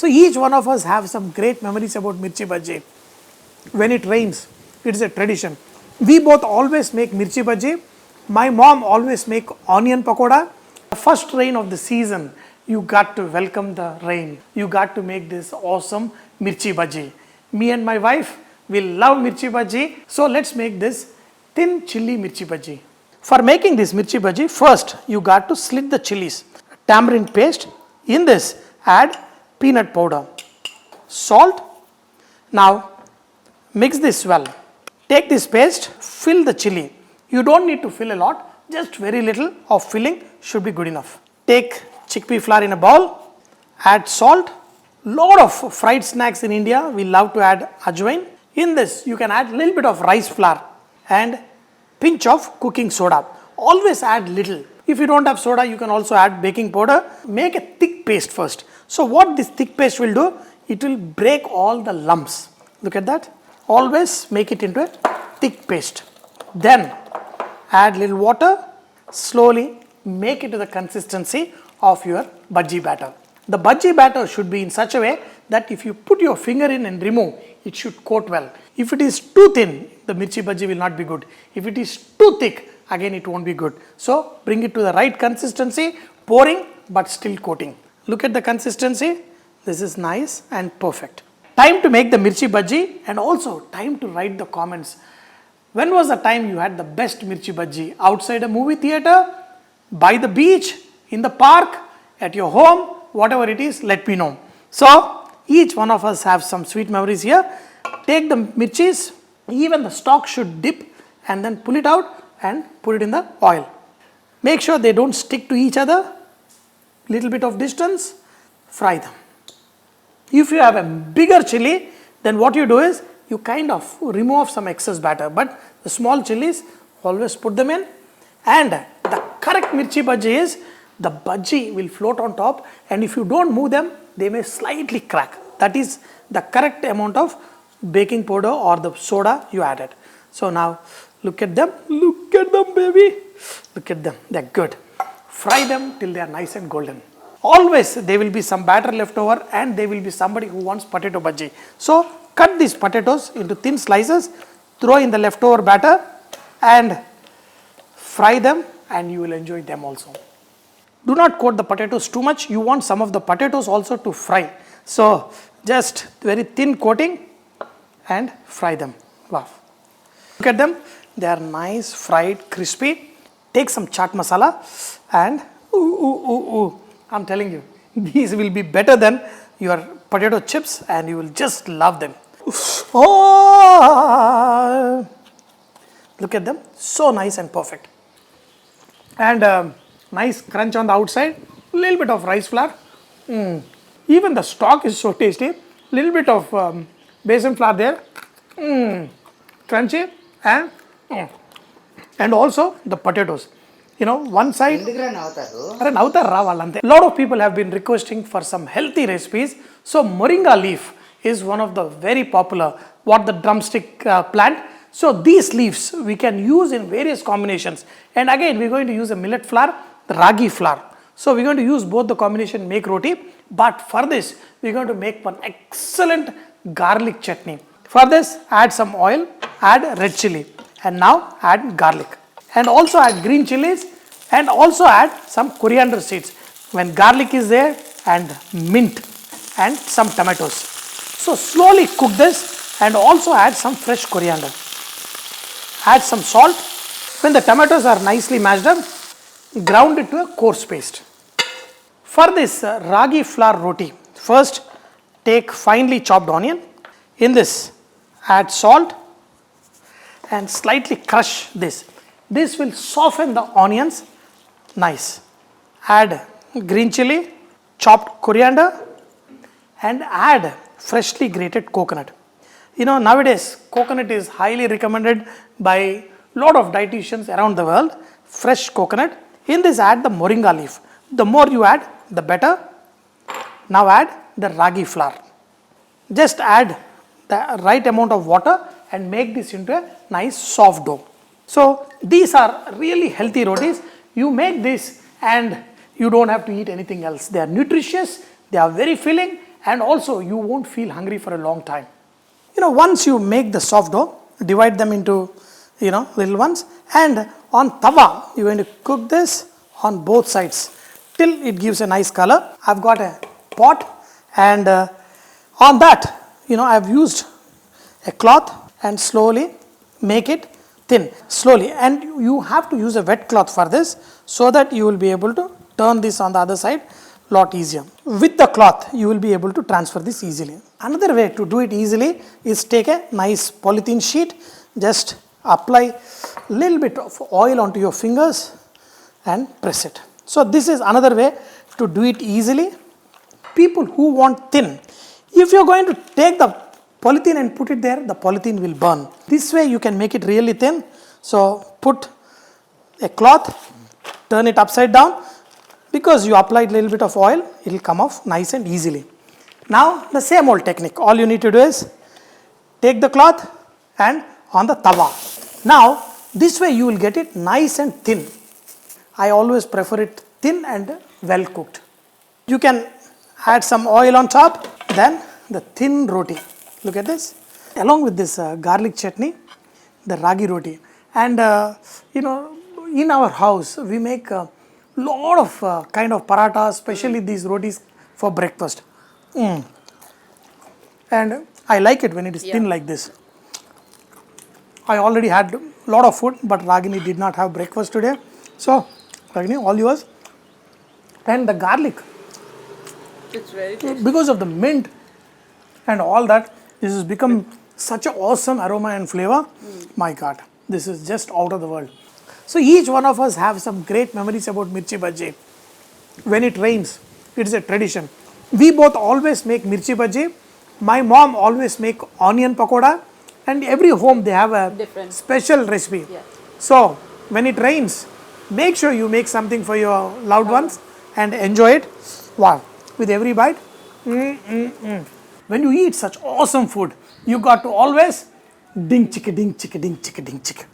So each one of us have some great memories about mirchi bhaji. When it rains, it is a tradition. We both always make mirchi bhaji. My mom always make onion pakoda. The first rain of the season, you got to welcome the rain. You got to make this awesome mirchi bhaji. Me and my wife, we love mirchi bhaji. So let's make this thin chili mirchi bhaji. For making this mirchi bhaji, first you got to slit the chilies. Tamarind paste. In this, add peanut powder, salt. Now mix this well. Take this paste, fill the chili. You don't need to fill a lot, just very little of filling should be good enough. Take chickpea flour in a bowl, add salt. Lot of fried snacks in India, we love to add ajwain. In this, you can add a little bit of rice flour and pinch of cooking soda. Always add little. If you don't have soda, you can also add baking powder. Make a thick paste first. So what this thick paste will do, it will break all the lumps. Look at that. Always make it into a thick paste. Then add little water. Slowly make it to the consistency of your bhaji batter. The bhaji batter should be in such a way that if you put your finger in and remove, it should coat well. If it is too thin, the mirchi bhaji will not be good. If it is too thick, again it won't be good. So bring it to the right consistency, pouring but still coating. Look at the consistency. This is nice and perfect. Time to make the mirchi bhaji and also time to write the comments. When was the time you had the best mirchi bhaji? Outside a movie theater, by the beach, in the park, at your home, whatever it is, let me know. So each one of us have some sweet memories here. Take the mirchis, even the stalk should dip and then pull it out and put it in the oil. Make sure they don't stick to each other. Little bit of distance, fry them. If you have a bigger chili, then what you do is you kind of remove some excess batter. But the small chilies, always put them in. And the correct mirchi bhaji is the bhaji will float on top, and if you don't move them, they may slightly crack. That is the correct amount of baking powder or the soda you added. So now look at them. Look at them, baby. Look at them. They're good. Fry them till they are nice and golden. Always there will be some batter left over and there will be somebody who wants potato bhaji. So cut these potatoes into thin slices, throw in the leftover batter and fry them, and you will enjoy them also. Do not coat the potatoes too much. You want some of the potatoes also to fry. So just very thin coating and fry them. Wow. Look at them. They are nice, fried, crispy. Take some chaat masala and I'm telling you, these will be better than your potato chips and you will just love them. Oh, look at them. So nice and perfect. And nice crunch on the outside. Little bit of rice flour. Even the stock is so tasty. Little bit of besan flour there. Crunchy and also the potatoes. You know, one side. A lot of people have been requesting for some healthy recipes. So moringa leaf is one of the very popular, the drumstick plant. So these leaves we can use in various combinations. And again, we're going to use a millet flour, the ragi flour. So we're going to use both the combination, make roti. But for this, we're going to make one excellent garlic chutney. For this, add some oil, add red chili, and now add garlic. And also add green chilies, and also add some coriander seeds. When garlic is there, and mint, and some tomatoes. So slowly cook this, and also add some fresh coriander. Add some salt. When the tomatoes are nicely mashed up, ground it to a coarse paste. For this ragi flour roti, first take finely chopped onion. In this, add salt and slightly crush this. This will soften the onions nice. Add green chili, chopped coriander, and add freshly grated coconut. You know, nowadays coconut is highly recommended by lot of dietitians around the world. Fresh coconut. In this, add the moringa leaf. The more you add, the better. Now add the ragi flour. Just add the right amount of water and make this into a nice soft dough. So these are really healthy rotis. You make this and you don't have to eat anything else. They are nutritious, they are very filling, and also you won't feel hungry for a long time. Once you make the soft dough, divide them into, little ones, and on tawa, you're going to cook this on both sides till it gives a nice color. I've got a pot, and on that, I've used a cloth and slowly make it thin, slowly. And you have to use a wet cloth for this so that you will be able to turn this on the other side lot easier. With the cloth, you will be able to transfer this easily. Another way to do it easily is take a nice polythene sheet, just apply a little bit of oil onto your fingers and press it. So this is another way to do it easily. People who want thin, if you're going to take the polythene and put it there, the polythene will burn. This way you can make it really thin. So put a cloth, turn it upside down. Because you applied a little bit of oil, it will come off nice and easily. Now the same old technique. All you need to do is take the cloth and on the tawa. Now this way you will get it nice and thin. I always prefer it thin and well cooked. You can add some oil on top, then the thin roti. Look at this. Along with this garlic chutney, the ragi roti. And in our house we make lot of kind of parathas, especially these rotis for breakfast. And I like it when it is thin like this. I already had a lot of food, but Ragini did not have breakfast today. So, Ragini, all yours. And the garlic. It's very tasty. Because of the mint and all that, this has become such an awesome aroma and flavor. My God, this is just out of the world. So each one of us have some great memories about mirchi bhaji. When it rains, it is a tradition. We both always make mirchi bhaji. My mom always make onion pakoda, and every home they have a Different. special recipe. Yeah. So when it rains, make sure you make something for your loved ones and enjoy it. Wow! With every bite. When you eat such awesome food, you got to always ding chicka ding chicka ding chicka ding chicka.